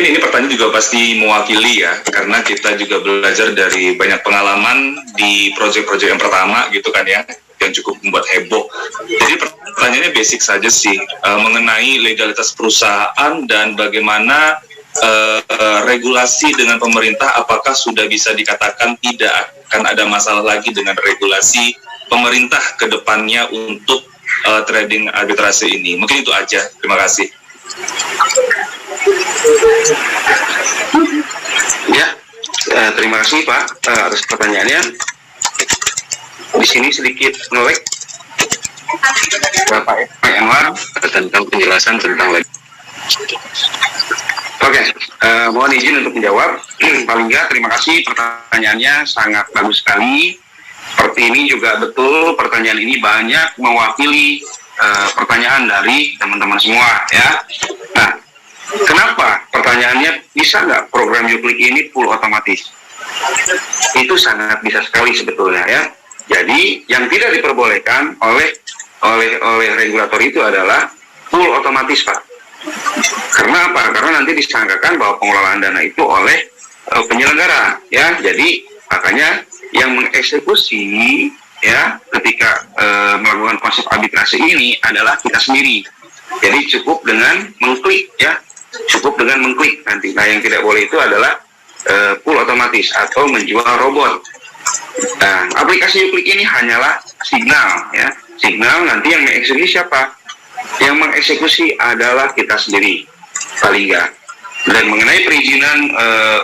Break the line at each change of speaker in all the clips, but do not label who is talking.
mungkin ini pertanyaan juga pasti mewakili ya, karena kita juga belajar dari banyak pengalaman di proyek-proyek yang pertama gitu kan ya, yang cukup membuat heboh. Jadi pertanyaannya basic saja sih, mengenai legalitas perusahaan dan bagaimana regulasi dengan pemerintah, apakah sudah bisa dikatakan tidak akan ada masalah lagi dengan regulasi pemerintah ke depannya untuk trading arbitrase ini. Mungkin itu aja, terima kasih.
Ya, terima kasih Pak atas pertanyaannya. Di sini sedikit nge-lag Bapak Anwar tentang penjelasan tentang lag. Oke, mohon izin untuk menjawab. Paling nggak, terima kasih, pertanyaannya sangat bagus sekali. Seperti ini juga betul, pertanyaan ini banyak mewakili pertanyaan dari teman-teman semua ya. Nah, kenapa pertanyaannya bisa nggak program YouClick ini full otomatis? Itu sangat bisa sekali sebetulnya ya. Jadi yang tidak diperbolehkan oleh regulator itu adalah full otomatis Pak. Karena apa? Karena nanti disangkakan bahwa pengelolaan dana itu oleh penyelenggara ya. Jadi makanya yang mengeksekusi ya ketika melakukan konsep arbitrase ini adalah kita sendiri. Jadi cukup dengan mengklik ya, cukup dengan mengklik nanti. Nah yang tidak boleh itu adalah full otomatis atau menjual robot. Nah aplikasi YouClick ini hanyalah signal ya, signal. Nanti yang mengeksekusi siapa? Yang mengeksekusi adalah kita sendiri paling nggak. Dan mengenai perizinan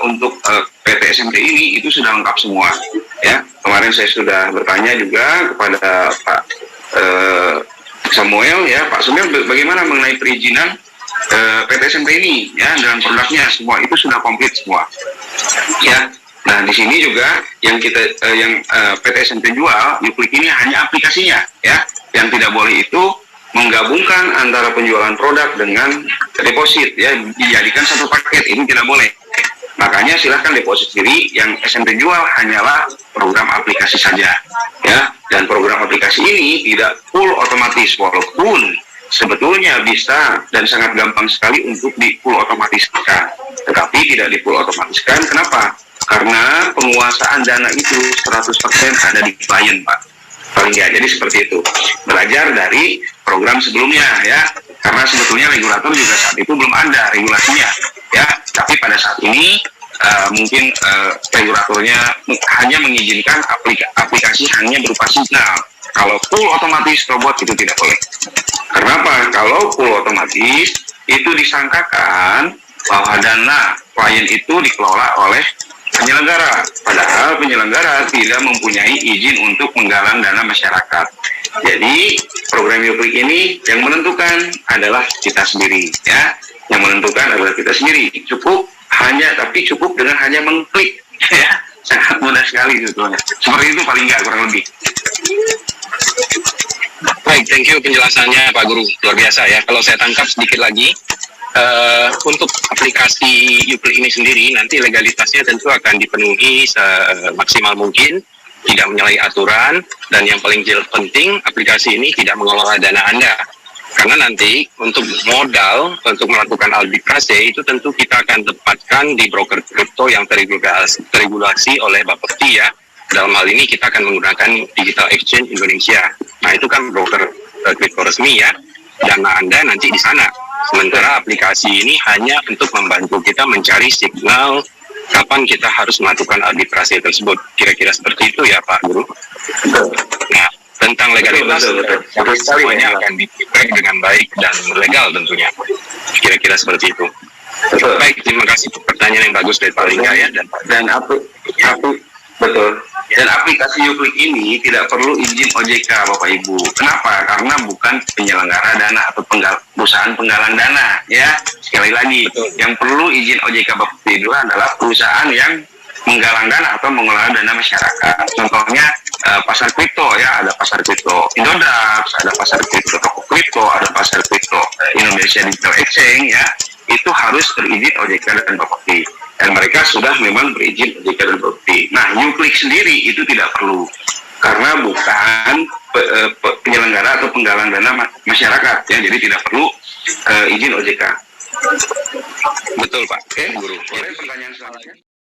untuk PT SMP ini itu sudah lengkap semua ya. Kemarin saya sudah bertanya juga kepada Pak Samuel ya, Pak Samuel bagaimana mengenai perizinan PT SMP ini ya, dalam produknya semua itu sudah komplit semua ya. Nah di sini juga yang PT SMP jual YouClick ini hanya aplikasinya ya. Yang tidak boleh itu menggabungkan antara penjualan produk dengan deposit ya, dijadikan satu paket, ini tidak boleh. Makanya silahkan deposit sendiri. Yang SMP jual hanyalah program aplikasi saja ya. Dan program aplikasi ini tidak full otomatis, walaupun sebetulnya bisa dan sangat gampang sekali untuk di full otomatiskan, tetapi tidak di full otomatiskan. Kenapa? Karena penguasaan dana itu 100% ada di klien Pak, paling nggak. Jadi seperti itu, belajar dari program sebelumnya ya, karena sebetulnya regulator juga saat itu belum ada regulasinya ya. Tapi pada saat ini mungkin regulatornya hanya mengizinkan aplikasi hanya berupa signal. Kalau full otomatis robot itu tidak boleh. Kenapa? Kalau full otomatis itu disangkakan bahwa dana klien itu dikelola oleh penyelenggara, padahal penyelenggara tidak mempunyai izin untuk menggalang dana masyarakat. Jadi program YouClick ini yang menentukan adalah kita sendiri ya, yang menentukan adalah kita sendiri. Cukup dengan hanya mengklik ya, sangat mudah sekali sebetulnya. Seperti itu paling nggak, kurang lebih.
Baik, thank you penjelasannya Pak Guru, luar biasa ya. Kalau saya tangkap sedikit lagi, untuk aplikasi YouClick ini sendiri nanti legalitasnya tentu akan dipenuhi semaksimal mungkin, tidak menyalahi aturan, dan yang paling penting aplikasi ini tidak mengelola dana Anda. Karena nanti untuk modal untuk melakukan arbitrase itu tentu kita akan tempatkan di broker kripto yang teregulasi oleh Bapepti ya. Dalam hal ini kita akan menggunakan Digital Exchange Indonesia. Nah itu kan broker kripto resmi ya. Dana Anda nanti di sana. Sementara aplikasi ini hanya untuk membantu kita mencari signal kapan kita harus melakukan arbitrase tersebut. Kira-kira seperti itu ya Pak Guru. Nah, tentang legalitas, semuanya akan dipilih dengan baik dan legal tentunya. Kira-kira seperti itu. Baik, terima kasih pertanyaan yang bagus dari Pak Lingga ya.
Dan aplikasi YouClick ini tidak perlu izin OJK Bapak Ibu. Kenapa? Karena bukan penyelenggara dana atau perusahaan penggalang dana ya. Sekali lagi, yang perlu izin OJK Bapak Ibu adalah perusahaan yang menggalang dana atau mengelola dana masyarakat. Contohnya pasar kripto ya, ada pasar kripto Indodax, ada pasar kripto Toko, ada pasar kripto Indonesia Digital Exchange ya. Itu harus berizin OJK dan Bapepti. Dan mereka sudah memang berizin OJK dan Bapepti. Nah, YouClick sendiri itu tidak perlu. Karena bukan penyelenggara atau penggalang dana masyarakat ya, jadi tidak perlu izin OJK.
Betul Pak,
Oke,
Guru.
boleh pertanyaan selanjutnya?